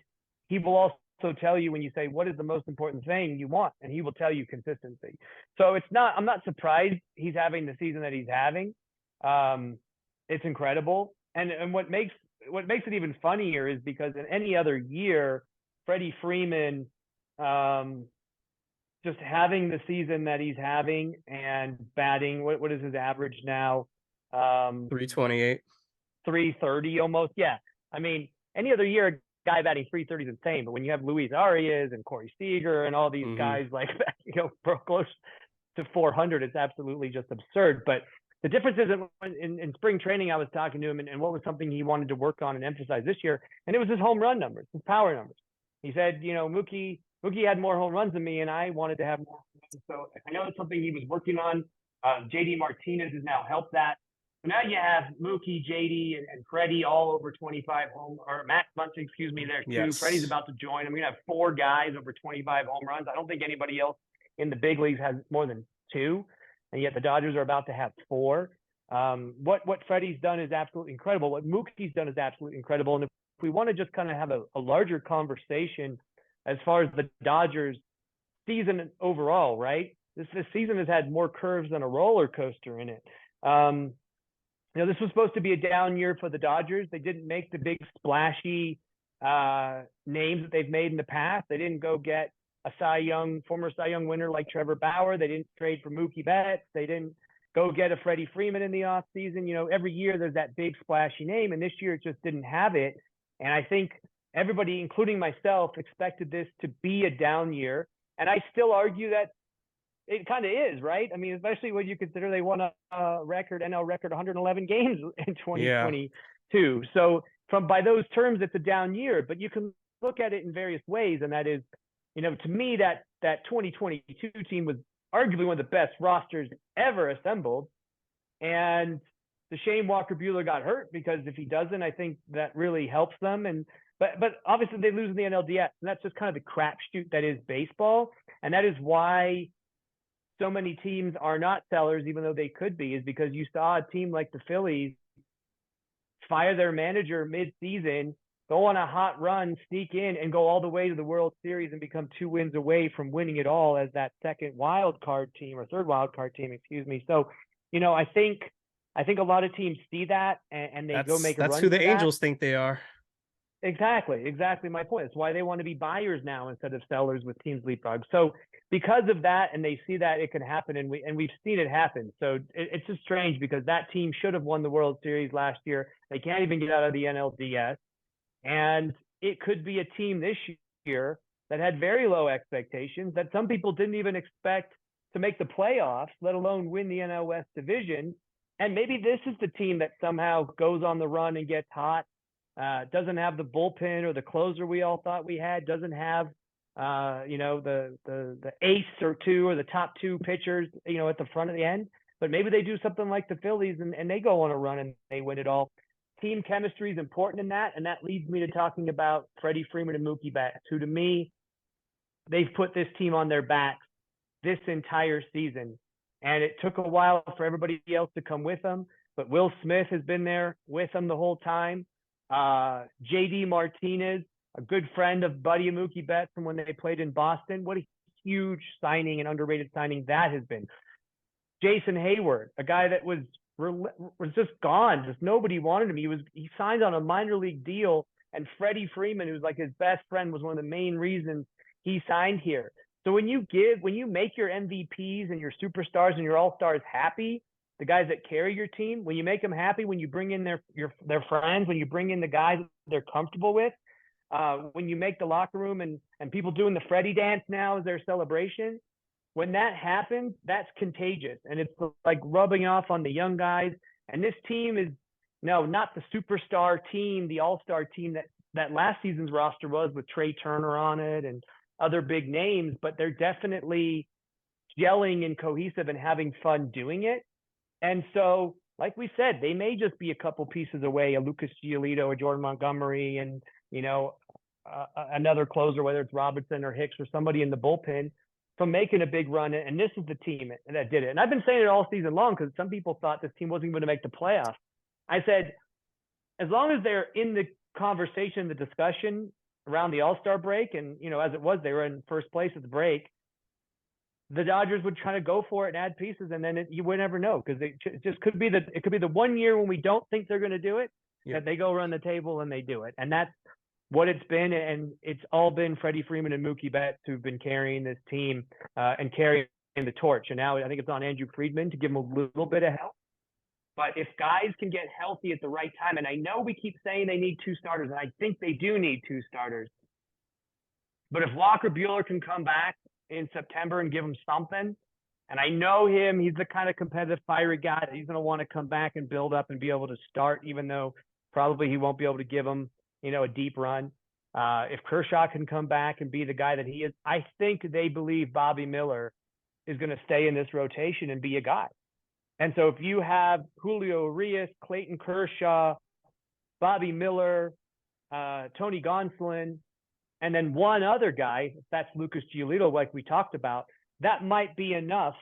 he will also tell you when you say, what is the most important thing you want? And he will tell you consistency. So I'm not surprised he's having the season that he's having. It's incredible. And what makes it even funnier is because in any other year, Freddie Freeman, just having the season that he's having and batting, what is his average now? 328, 330 almost. Yeah. I mean, any other year, a guy batting 330 is insane. But when you have Luis Arias and Corey Seager and all these guys like, close to 400, it's absolutely just absurd. But the difference is in spring training, I was talking to him and what was something he wanted to work on and emphasize this year. And it was his home run numbers, his power numbers. He said, Mookie had more home runs than me and I wanted to have more. So I know it's something he was working on. JD Martinez has now helped that. So now you have Mookie, JD, and Freddie all over 25 or Max Muncy, there too. Yes. Freddie's about to join. I'm going to have 4 guys over 25 home runs. I don't think anybody else in the big leagues has more than 2, and yet the Dodgers are about to have 4. What Freddie's done is absolutely incredible. What Mookie's done is absolutely incredible. And if we want to just kind of have a larger conversation as far as the Dodgers season overall, right? This season has had more curves than a roller coaster in it. This was supposed to be a down year for the Dodgers. They didn't make the big splashy names that they've made in the past. They didn't go get a former Cy Young winner like Trevor Bauer. They didn't trade for Mookie Betts. They didn't go get a Freddie Freeman in the offseason. Every year there's that big splashy name, and this year it just didn't have it. And I think everybody, including myself, expected this to be a down year. And I still argue that it kind of is, right? I mean, especially when you consider they won a NL record 111 games in 2022. Yeah. So by those terms, it's a down year, but you can look at it in various ways. And that is, to me, that 2022 team was arguably one of the best rosters ever assembled. And the shame Walker Buehler got hurt, because if he doesn't, I think that really helps them. But obviously they lose in the NLDS, and that's just kind of the crapshoot that is baseball. And that is why so many teams are not sellers, even though they could be, is because you saw a team like the Phillies fire their manager mid-season, go on a hot run, sneak in, and go all the way to the World Series and become 2 wins away from winning it all as that second wild card team, or third wild card team, excuse me. So, I think a lot of teams see that and they go make a run. That's who the Angels think they are. Exactly my point. It's why they want to be buyers now instead of sellers with teams leapfrog. So because of that, and they see that it can happen, and we've seen it happen. So it's just strange, because that team should have won the World Series last year. They can't even get out of the NLDS. And it could be a team this year that had very low expectations, that some people didn't even expect to make the playoffs, let alone win the NL West division. And maybe this is the team that somehow goes on the run and gets hot, doesn't have the bullpen or the closer we all thought we had, doesn't have, the ace or two or the top two pitchers, at the front of the end. But maybe they do something like the Phillies and they go on a run and they win it all. Team chemistry is important in that, and that leads me to talking about Freddie Freeman and Mookie Betts, who to me, they've put this team on their backs this entire season. And it took a while for everybody else to come with them, but Will Smith has been there with them the whole time. JD Martinez, a good friend of Buddy and Mookie Betts from when they played in Boston. What a huge signing and underrated signing that has been. Jason Hayward, a guy that was just gone. Just nobody wanted him. He signed on a minor league deal, and Freddie Freeman, who's like his best friend, was one of the main reasons he signed here. So when you make your MVPs and your superstars and your all-stars happy, the guys that carry your team, when you make them happy, when you bring in their friends, when you bring in the guys they're comfortable with, when you make the locker room and people doing the Freddie dance now as their celebration, when that happens, that's contagious. And it's like rubbing off on the young guys. And this team is, no, not the superstar team, the all-star team that last season's roster was, with Trey Turner on it and other big names, but they're definitely gelling and cohesive and having fun doing it. And so, like we said, they may just be a couple pieces away, a Lucas Giolito or Jordan Montgomery, and, another closer, whether it's Robinson or Hicks or somebody in the bullpen, from making a big run. And this is the team that did it. And I've been saying it all season long, because some people thought this team wasn't going to make the playoffs. I said, as long as they're in the conversation, the discussion around the All-Star break, and, as it was, they were in first place at the break, the Dodgers would try to go for it and add pieces, and then you would never know, because it could be the 1 year when we don't think they're going to do it, that they go run the table and they do it. And that's what it's been. And it's all been Freddie Freeman and Mookie Betts who've been carrying this team and carrying the torch. And now I think it's on Andrew Friedman to give him a little bit of help. But if guys can get healthy at the right time, and I know we keep saying they need 2 starters, and I think they do need 2 starters, but if Walker Buehler can come back in September and give him something, and I know him, he's the kind of competitive, fiery guy that he's going to want to come back and build up and be able to start, even though probably he won't be able to give him, a deep run. If Kershaw can come back and be the guy that he is, I think they believe Bobby Miller is going to stay in this rotation and be a guy. And so if you have Julio Urias, Clayton Kershaw, Bobby Miller, Tony Gonsolin, and then one other guy, if that's Lucas Giolito, like we talked about, that might be enough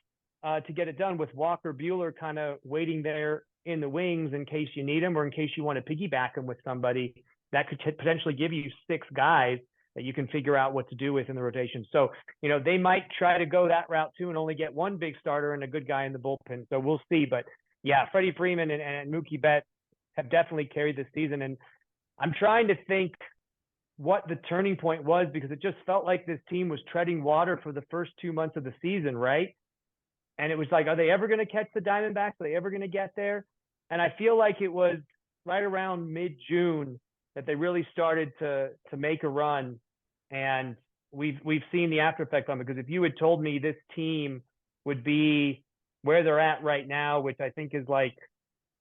to get it done, with Walker Buehler kind of waiting there in the wings in case you need him, or in case you want to piggyback him with somebody that could potentially give you 6 guys that you can figure out what to do with in the rotation. So, they might try to go that route too and only get 1 big starter and a good guy in the bullpen. So we'll see. But yeah, Freddie Freeman and Mookie Betts have definitely carried this season. And I'm trying to think what the turning point was, because it just felt like this team was treading water for the first 2 months of the season, right? And it was like, are they ever going to catch the Diamondbacks? Are they ever going to get there? And I feel like it was right around mid-June that they really started to make a run. And we've seen the after effect on it, because if you had told me this team would be where they're at right now, which I think is like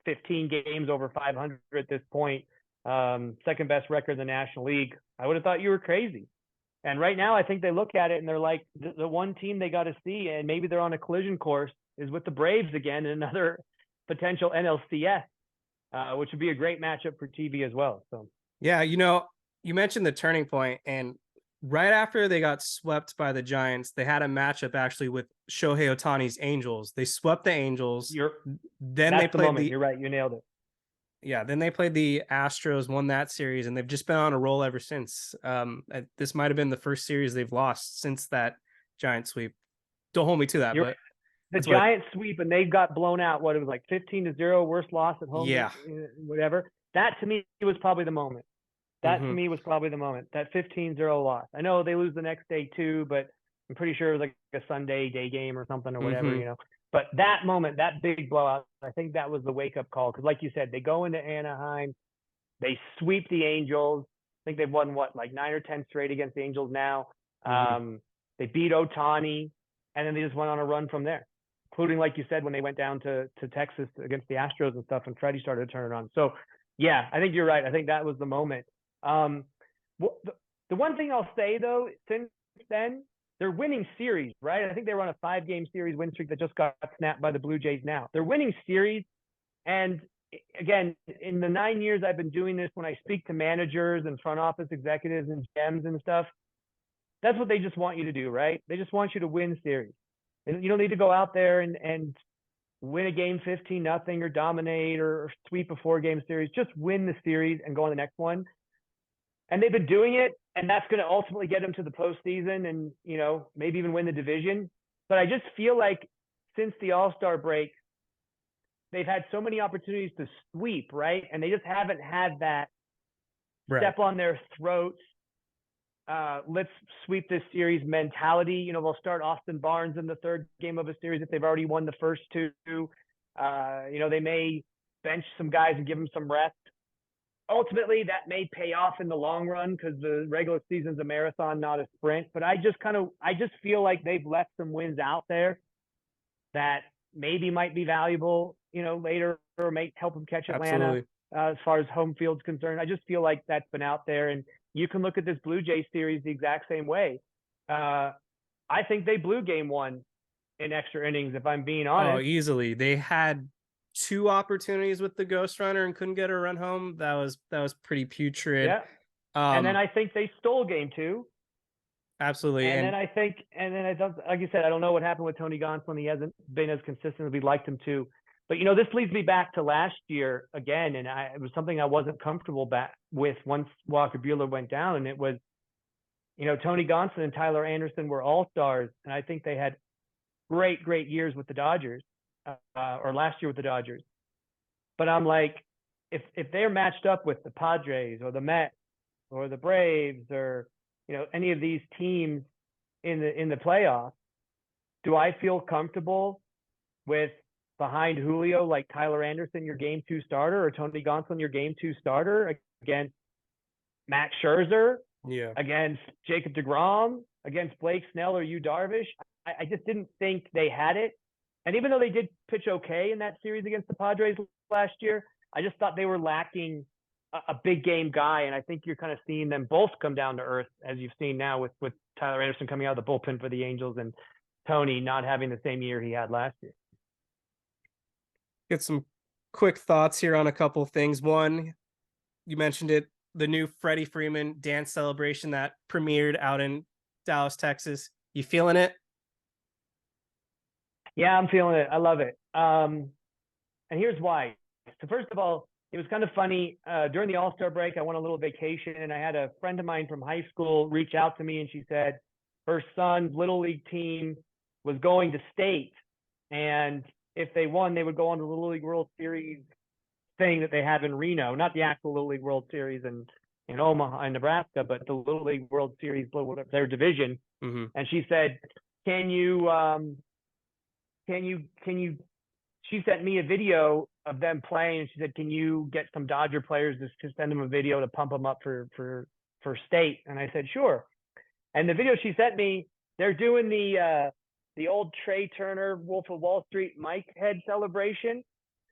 15 games over 500 at this point, second best record in the National League, I would have thought you were crazy. And right now, I think they look at it and they're like, the one team they got to see, and maybe they're on a collision course, is with the Braves again, and another potential NLCS, which would be a great matchup for TV as well. So Yeah, you mentioned the turning point, and right after they got swept by the Giants, they had a matchup actually with Shohei Ohtani's Angels. They swept the Angels. Then they played You're right. You nailed it. Yeah, then they played the Astros, won that series, and they've just been on a roll ever since. This might have been the first series they've lost since that Giant sweep. Don't hold me to that, but the Giant sweep, and they got blown out. What, it was like 15-0, worst loss at home. Yeah, whatever. That to me was probably the moment. That to me was probably the moment. That 15-0 loss. I know they lose the next day too, but I'm pretty sure it was like a Sunday day game or something or whatever, But that moment, that big blowout, I think that was the wake-up call. Because like you said, they go into Anaheim, they sweep the Angels. I think they've won, like 9 or 10 straight against the Angels now. They beat Ohtani, and then they just went on a run from there, including, like you said, when they went down to Texas against the Astros and stuff, and Freddie started to turn it on. So, yeah, I think you're right. I think that was the moment. The one thing I'll say, though, since then, they're winning series, right? I think they were on a 5-game series win streak that just got snapped by the Blue Jays now. They're winning series. And again, in the 9 years I've been doing this, when I speak to managers and front office executives and GMs and stuff, that's what they just want you to do, right? They just want you to win series. And you don't need to go out there and win a game 15-0 or dominate or sweep a 4-game series. Just win the series and go on the next one. And they've been doing it, and that's going to ultimately get them to the postseason and, maybe even win the division. But I just feel like since the All-Star break, they've had so many opportunities to sweep, right? And they just haven't had that step on their throats. Let's sweep this series mentality. They'll start Austin Barnes in the 3rd game of a series if they've already won the first 2. They may bench some guys and give them some rest. Ultimately, that may pay off in the long run because the regular season's a marathon, not a sprint. But I just feel like they've left some wins out there that maybe might be valuable, later, or may help them catch Atlanta as far as home field's concerned. I just feel like that's been out there. And you can look at this Blue Jays series the exact same way. I think they blew game 1 in extra innings, if I'm being honest. Oh, easily. They had 2 opportunities with the Ghost Runner and couldn't get a run home. That was pretty putrid. Yeah. And then I think they stole game 2. Absolutely. And then I don't, like you said, I don't know what happened with Tony Gonsolin. He hasn't been as consistent as we'd liked him to. But this leads me back to last year again, and it was something I wasn't comfortable with once Walker Buehler went down, and it was, Tony Gonsolin and Tyler Anderson were all-stars, and I think they had great years with the Dodgers. Or last year with the Dodgers. But I'm like, if they're matched up with the Padres or the Mets or the Braves or, any of these teams in the playoffs, do I feel comfortable with behind Julio, like Tyler Anderson, your game 2 starter, or Tony Gonsolin, your game 2 starter, against Max Scherzer, against Jacob deGrom, against Blake Snell or Yu Darvish? I just didn't think they had it. And even though they did pitch okay in that series against the Padres last year, I just thought they were lacking a big game guy. And I think you're kind of seeing them both come down to earth, as you've seen now with Tyler Anderson coming out of the bullpen for the Angels and Tony not having the same year he had last year. Get some quick thoughts here on a couple of things. One, you mentioned it, the new Freddie Freeman dance celebration that premiered out in Dallas, Texas. You feeling it? Yeah, I'm feeling it. I love it. And here's why. So first of all, it was kind of funny. During the All-Star break, I went on a little vacation, and I had a friend of mine from high school reach out to me, and she said her son's Little League team was going to state, and if they won, they would go on to the Little League World Series thing that they have in Reno, not the actual Little League World Series in Omaha, in Nebraska, but the Little League World Series, their division. And she said, can you she sent me a video of them playing, and she said, can you get some Dodger players to send them a video to pump them up for state? And I said, sure. And the video she sent me, they're doing the old Trey Turner, Wolf of Wall Street, Mike head celebration.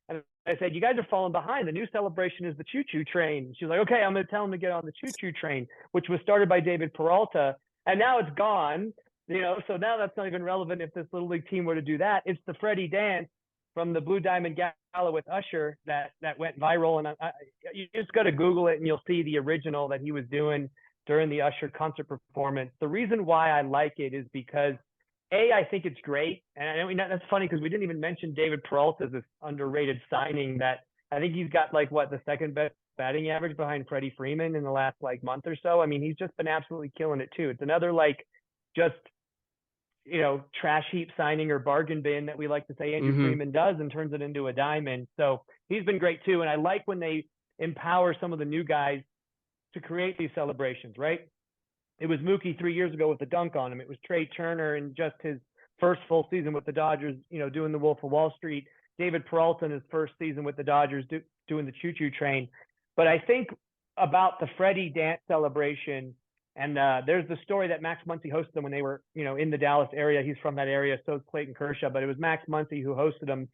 And I said, you guys are falling behind. The new celebration is the choo-choo train. She was like, okay, I'm going to tell them to get on the choo-choo train, which was started by David Peralta, and now it's gone. So now that's not even relevant if this little league team were to do that. It's the Freddie dance from the Blue Diamond Gala with Usher that went viral, and you just got to Google it and you'll see the original that he was doing during the Usher concert performance. The reason why I like it is because I think it's great, and I know that's funny because we didn't even mention David Peralta's this underrated signing that I think he's got the second best batting average behind Freddie Freeman in the last month or so. I mean, he's just been absolutely killing it too. It's another just trash heap signing or bargain bin that we like to say Andrew Freeman does and turns it into a diamond. So he's been great too. And I like when they empower some of the new guys to create these celebrations, right? It was Mookie 3 years ago with the dunk on him. It was Trey Turner in just his first full season with the Dodgers, doing the Wolf of Wall Street. David Peralta in his first season with the Dodgers doing the choo-choo train. But I think about the Freddie dance celebration, and there's the story that Max Muncy hosted them when they were, in the Dallas area. He's from that area, so is Clayton Kershaw. But it was Max Muncy who hosted them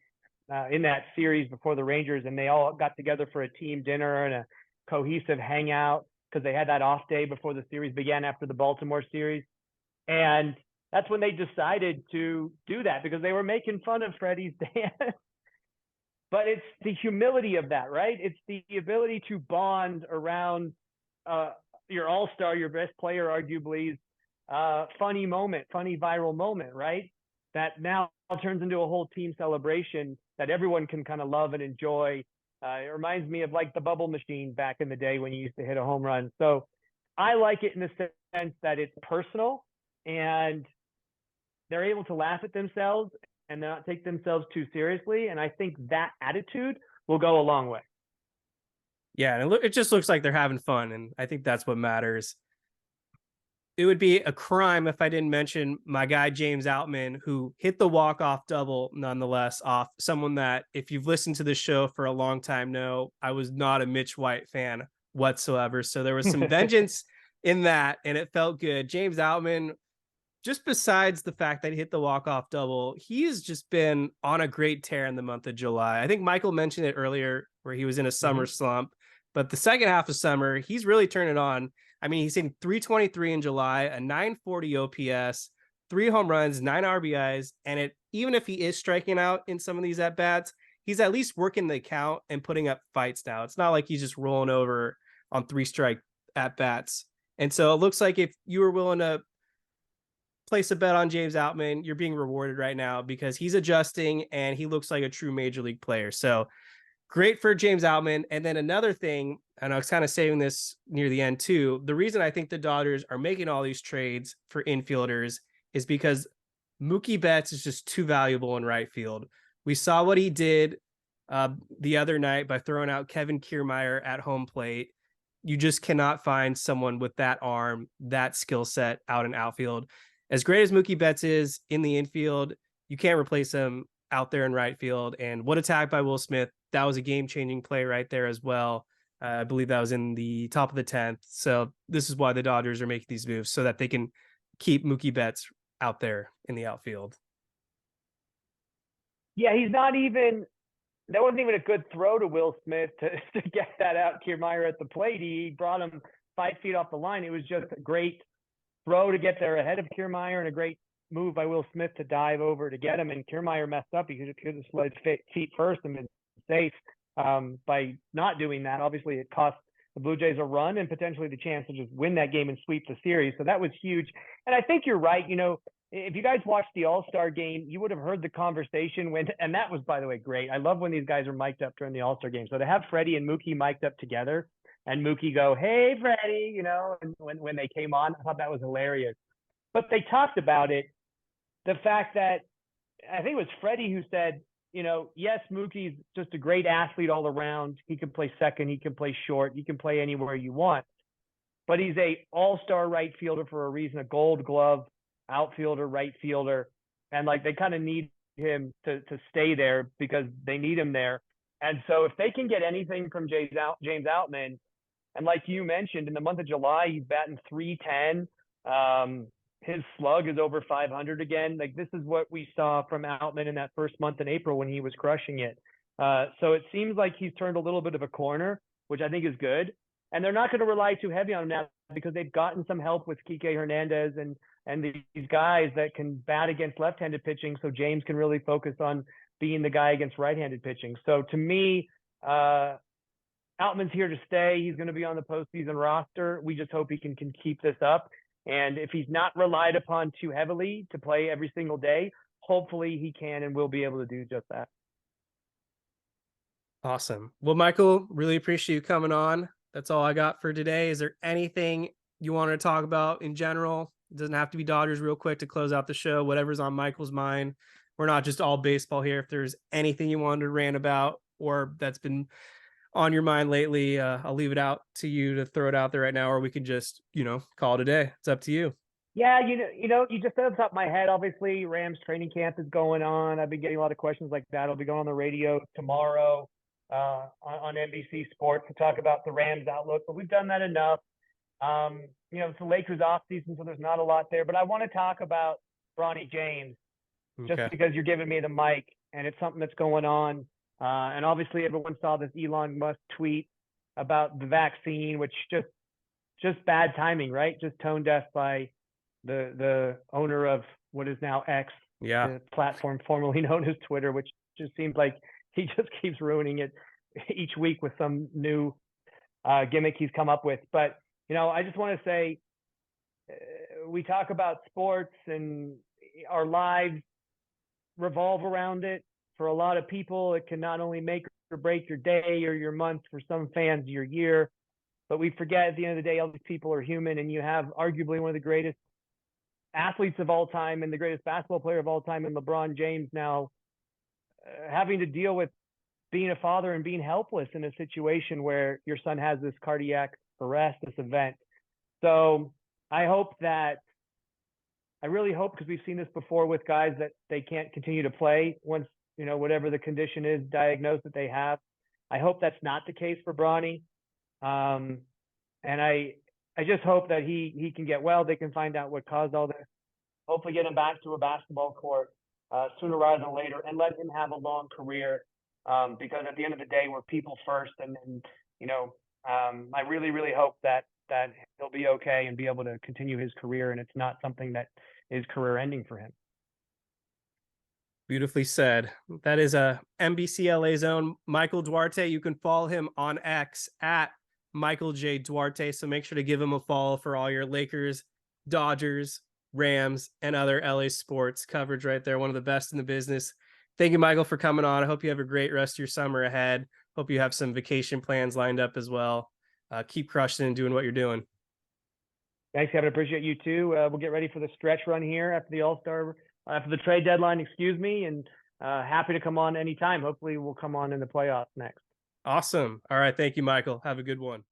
in that series before the Rangers, and they all got together for a team dinner and a cohesive hangout because they had that off day before the series began after the Baltimore series. And that's when they decided to do that because they were making fun of Freddie's dance. But it's the humility of that, right? It's the ability to bond around your all-star, your best player, arguably, funny viral moment, right? That now turns into a whole team celebration that everyone can kind of love and enjoy. It reminds me of the bubble machine back in the day when you used to hit a home run. So I like it in the sense that it's personal and they're able to laugh at themselves and not take themselves too seriously. And I think that attitude will go a long way. Yeah, and it just looks like they're having fun, and I think that's what matters. It would be a crime if I didn't mention my guy, James Outman, who hit the walk-off double nonetheless off someone that, if you've listened to the show for a long time, know I was not a Mitch White fan whatsoever. So there was some vengeance in that, and it felt good. James Outman, just besides the fact that he hit the walk-off double, he has just been on a great tear in the month of July. I think Michael mentioned it earlier where he was in a summer slump, but the second half of summer, he's really turned it on. I mean, he's hitting 323 in July, a 940 OPS, 3 home runs, 9 RBIs. And even if he is striking out in some of these at-bats, he's at least working the count and putting up fights now. It's not like he's just rolling over on 3-strike at-bats. And so it looks like if you were willing to place a bet on James Outman, you're being rewarded right now because he's adjusting and he looks like a true major league player. So great for James Outman. And then another thing, and I was kind of saving this near the end too, the reason I think the Dodgers are making all these trades for infielders is because Mookie Betts is just too valuable in right field. We saw what he did the other night by throwing out Kevin Kiermaier at home plate. You just cannot find someone with that arm, that skill set out in outfield. As great as Mookie Betts is in the infield, you can't replace him out there in right field. And what a tag by Will Smith. That was a game-changing play right there as well. I believe that was in the top of the 10th. So this is why the Dodgers are making these moves so that they can keep Mookie Betts out there in the outfield. Yeah, that wasn't even a good throw to Will Smith to get that out. Kiermaier at the plate, he brought him 5 feet off the line. It was just a great throw to get there ahead of Kiermaier and a great move by Will Smith to dive over to get him. And Kiermaier messed up. He could have slid feet first and been safe. By not doing that, obviously it cost the Blue Jays a run and potentially the chance to just win that game and sweep the series. So that was huge. And I think you're right. If you guys watched the All-Star game, you would have heard the conversation and that was, by the way, great. I love when these guys are mic'd up during the All-Star game. So to have Freddie and Mookie mic'd up together and Mookie go, "Hey, Freddie," and when they came on, I thought that was hilarious. But they talked about it, the fact that I think it was Freddie who said, yes, Mookie's just a great athlete all around. He can play second. He can play short. He can play anywhere you want. But he's a all-star right fielder for a reason, a Gold Glove outfielder, right fielder. And they kind of need him to stay there because they need him there. And so if they can get anything from James Outman, and like you mentioned, in the month of July, he's batting .310. His slug is over 500 again. This is what we saw from Outman in that first month in April when he was crushing it. So it seems like he's turned a little bit of a corner, which I think is good. And they're not going to rely too heavy on him now because they've gotten some help with Kiké Hernandez and these guys that can bat against left-handed pitching. So James can really focus on being the guy against right-handed pitching. So to me, Outman's here to stay. He's going to be on the postseason roster. We just hope he can keep this up. And if he's not relied upon too heavily to play every single day, hopefully he can and will be able to do just that. Awesome. Well, Michael, really appreciate you coming on. That's all I got for today. Is there anything you want to talk about in general? It doesn't have to be Dodgers real quick to close out the show. Whatever's on Michael's mind. We're not just all baseball here. If there's anything you wanted to rant about or that's been on your mind lately, I'll leave it out to you to throw it out there right now, or we can just, call it a day. It's up to you. Yeah, you just said off the top of my head, obviously Rams training camp is going on. I've been getting a lot of questions like that. I'll be going on the radio tomorrow on NBC Sports to talk about the Rams outlook, but we've done that enough. It's the Lakers off season, so there's not a lot there, but I want to talk about Bronny James just because you're giving me the mic and it's something that's going on. And obviously everyone saw this Elon Musk tweet about the vaccine, which just bad timing, right? Just tone deaf by the owner of what is now X, the platform formerly known as Twitter, which just seems like he just keeps ruining it each week with some new gimmick he's come up with. But, I just want to say we talk about sports and our lives revolve around it. For a lot of people, it can not only make or break your day or your month, for some fans, your year. But we forget at the end of the day, all these people are human, and you have arguably one of the greatest athletes of all time and the greatest basketball player of all time in LeBron James now having to deal with being a father and being helpless in a situation where your son has this cardiac arrest, this event. So I really hope, because we've seen this before with guys, that they can't continue to play once, whatever the condition is diagnosed that they have. I hope that's not the case for Bronny. And I just hope that he can get well. They can find out what caused all this. Hopefully get him back to a basketball court sooner rather than later, and let him have a long career. Because at the end of the day, we're people first. And I really, really hope that he'll be okay and be able to continue his career, and it's not something that is career ending for him. Beautifully said. That is a NBC LA's own Michael Duarte. You can follow him on X at Michael J. Duarte. So make sure to give him a follow for all your Lakers, Dodgers, Rams, and other LA sports coverage right there. One of the best in the business. Thank you, Michael, for coming on. I hope you have a great rest of your summer ahead. Hope you have some vacation plans lined up as well. Keep crushing and doing what you're doing. Thanks, Kevin. Appreciate you too. We'll get ready for the stretch run here after the All-Star, after the trade deadline, and happy to come on anytime. Hopefully we'll come on in the playoffs next. Awesome. All right. Thank you, Michael. Have a good one.